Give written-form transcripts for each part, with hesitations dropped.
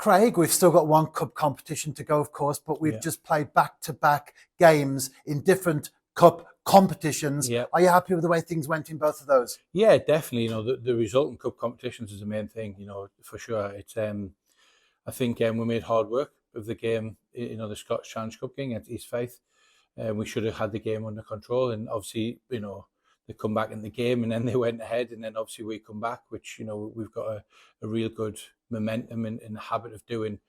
Craig, we've still got one cup competition to go, of course, but we've just played back-to-back games in different cup competitions. Yeah. Are you happy with the way things went in both of those? Yeah, definitely. The result in cup competitions is the main thing, for sure. It's I think we made hard work of the game, the Scottish Challenge Cup game at East Fife. We should have had the game under control, and obviously, they come back in the game and then they went ahead, and then obviously we come back, which, we've got a real good momentum and habit of doing.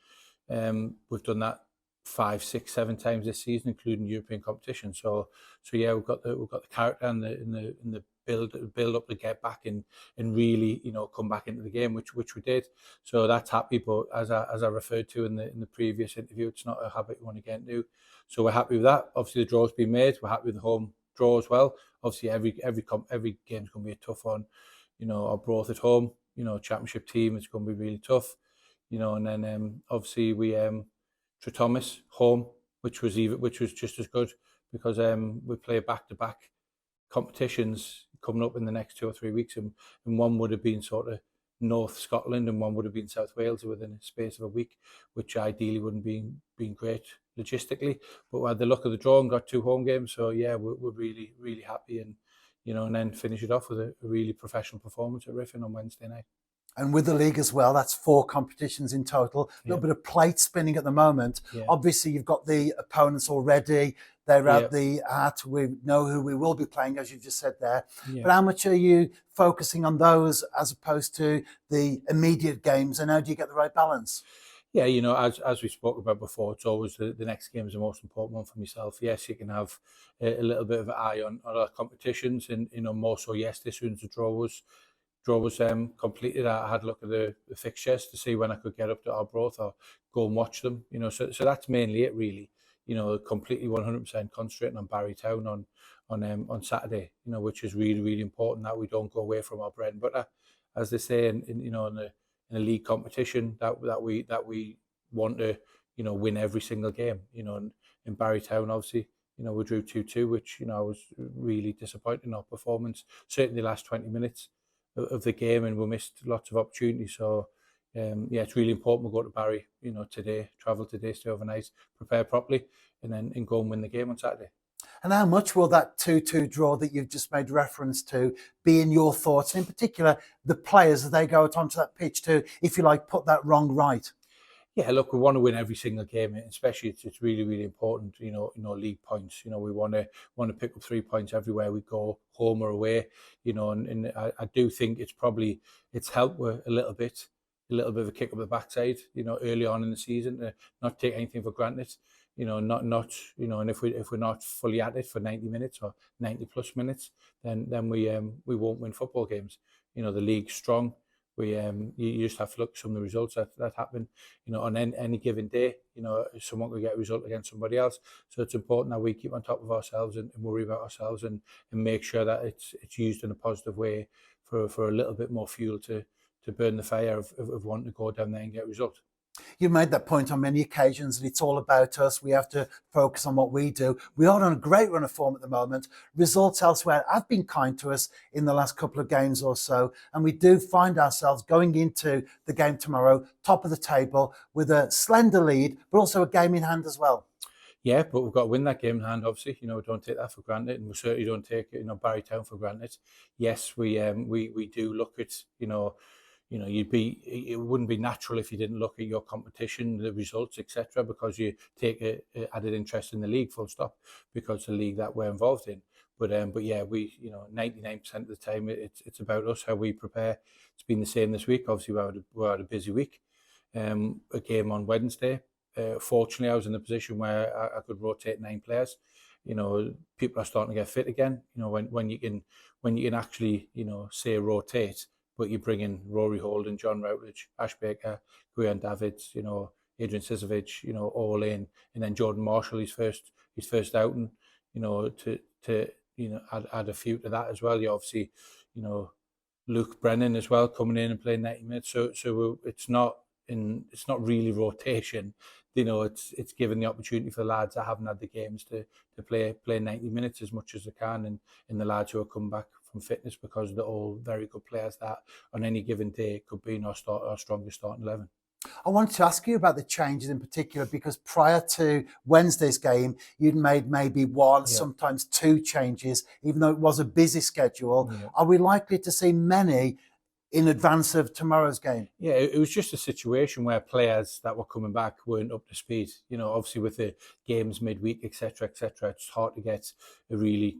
We've done that 5, 6, 7 times this season, including European competition. So yeah, we've got the character and the build up to get back and really come back into the game, which we did. So that's happy. But as I referred to in the previous interview, it's not a habit you want to get into. So we're happy with that. Obviously the draw's been made. We're happy with the home draw as well. Obviously every game's going to be a tough one. Arbroath at home, championship team, it's going to be really tough. And then obviously we Tre Thomas home, which was just as good, because we play back-to-back competitions coming up in the next 2 or 3 weeks, and one would have been sort of North Scotland and one would have been South Wales within a space of a week, which ideally wouldn't been great logistically. But we had the luck of the draw and got 2 home games, so yeah, we're really, really happy, and and then finish it off with a really professional performance at Riffin on Wednesday night. And with the league as well, that's 4 competitions in total. A little bit of plate spinning at the moment. Yeah. Obviously, you've got the opponents already. They're out the hat. We know who we will be playing, as you just said there. Yeah. But how much are you focusing on those as opposed to the immediate games? And how do you get the right balance? Yeah, as we spoke about before, it's always the next game is the most important one for myself. Yes, you can have a little bit of an eye on other competitions, and more so yesterday, as soon as the draw was completed, I had a look at the fixtures to see when I could get up to Arbroath or go and watch them. So that's mainly it, really. Completely 100% concentrating on Barrytown on Saturday. Which is really, really important that we don't go away from our bread and butter, as they say in a league competition, that we want to win every single game. In Barrytown, obviously, we drew 2-2, which I was really disappointed in our performance, certainly the last 20 minutes of the game, and we missed lots of opportunities. So it's really important we go to Barry today, travel today, stay overnight, prepare properly, and go and win the game on Saturday. And how much will that 2-2 draw that you've just made reference to be in your thoughts, in particular the players as they go out onto that pitch to, if you like, put that wrong right? Yeah, look, we want to win every single game, especially it's really, really important, league points. We want to pick up 3 points everywhere we go, home or away, and I do think it's helped with a little bit of a kick up the backside, early on in the season, to not take anything for granted, not and if we're not fully at it for 90 minutes or 90 plus minutes, then we won't win football games. The league's strong. You just have to look at some of the results that happen, on any given day. Someone could get a result against somebody else. So it's important that we keep on top of ourselves and worry about ourselves and make sure that it's used in a positive way for a little bit more fuel to burn the fire of wanting to go down there and get a result. You made that point on many occasions that it's all about us. We have to focus on what we do. We are on a great run of form at the moment. Results elsewhere have been kind to us in the last couple of games or so. And we do find ourselves going into the game tomorrow, top of the table, with a slender lead, but also a game in hand as well. Yeah, but we've got to win that game in hand, obviously. We don't take that for granted, and we certainly don't take Barrytown for granted. Yes, we do look at, it wouldn't be natural if you didn't look at your competition, the results, etc., because you take a added interest in the league, full stop, because the league that we're involved in. But yeah, we 99% of the time it's about us, how we prepare. It's been the same this week. Obviously, we had a busy week. A game on Wednesday. Fortunately, I was in a position where I could rotate 9 players. People are starting to get fit again. When you can actually say rotate, but you bring in Rory Holden, John Routledge, Ash Baker, Guyan Davids, Adrian Sisovic, all in, and then Jordan Marshall, his first outing, to add a few to that as well. You obviously, Luke Brennan as well coming in and playing 90 minutes. So it's not really rotation. It's given the opportunity for the lads that haven't had the games to play 90 minutes as much as they can, and the lads who are coming back from fitness, because they're all very good players that on any given day could be in our strongest starting 11. I wanted to ask you about the changes in particular because prior to Wednesday's game, you'd made maybe one, Yeah, sometimes two changes, even though it was a busy schedule. yeah. Are we likely to see many in advance of tomorrow's game? Yeah, it was just a situation where players that were coming back weren't up to speed. You know, obviously with the games midweek, etc., etc., it's hard to get a really,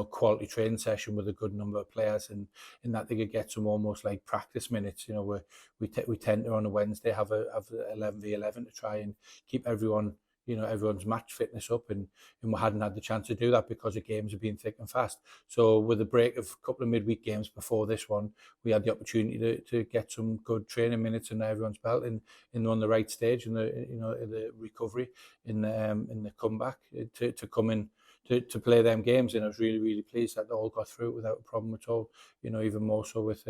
quality training session with a good number of players, and in that they could get some almost like practice minutes. You know, where we tend to on a Wednesday have 11v11 to try and keep everyone. Everyone's match fitness up, and we hadn't had the chance to do that because the games have been thick and fast. So with the break of a couple of midweek games before this one, we had the opportunity to get some good training minutes under everyone's belt and on the right stage in the recovery in the comeback to come in to play them games. And I was really, really pleased that they all got through it without a problem at all. Even more so with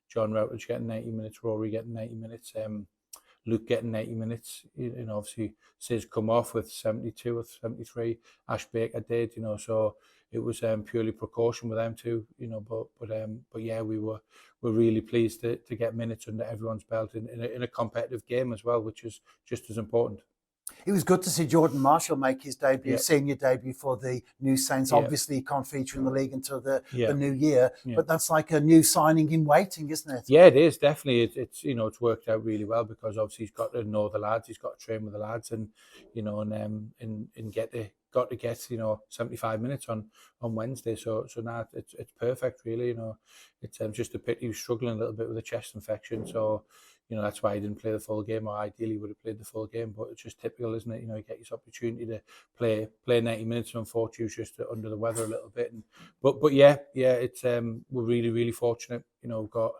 John Routledge getting 90 minutes, Rory getting 90 minutes, Luke getting 90 minutes. Obviously Sis come off with 72 or 73. Ash Baker did, so it was purely precaution with them too, but yeah, we're really pleased to get minutes under everyone's belt in a competitive game as well, which is just as important. It was good to see Jordan Marshall make his debut, Yep. senior debut for the New Saints. Yep. Obviously, he can't feature in the league until the Yep. new year, Yep. but that's like a new signing in waiting, isn't it? Yeah, it is definitely. It's worked out really well because obviously he's got to know the lads, he's got to train with the lads, and got to get 75 minutes on Wednesday. So now it's perfect, really. It's just a pity he was struggling a little bit with a chest infection, so that's why he didn't play the full game, or ideally would have played the full game. But it's just typical, isn't it? You get this opportunity to play 90 minutes, and unfortunately, he was just under the weather a little bit. But yeah, it's we're really, really fortunate. We've got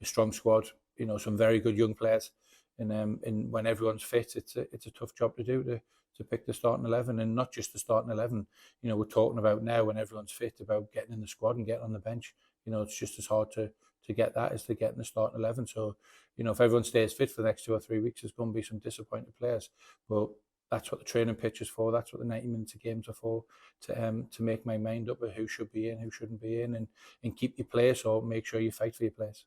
a strong squad. Some very good young players, and when everyone's fit, it's a tough job to do to pick the starting 11, and not just the starting 11. We're talking about now when everyone's fit about getting in the squad and getting on the bench. It's just as hard to get that as to get in the starting 11. So, if everyone stays fit for the next 2 or 3 weeks, there's going to be some disappointed players. But that's what the training pitch is for. That's what the 90 minutes of games are for, to make my mind up of who should be in, who shouldn't be in, and keep your place, or make sure you fight for your place.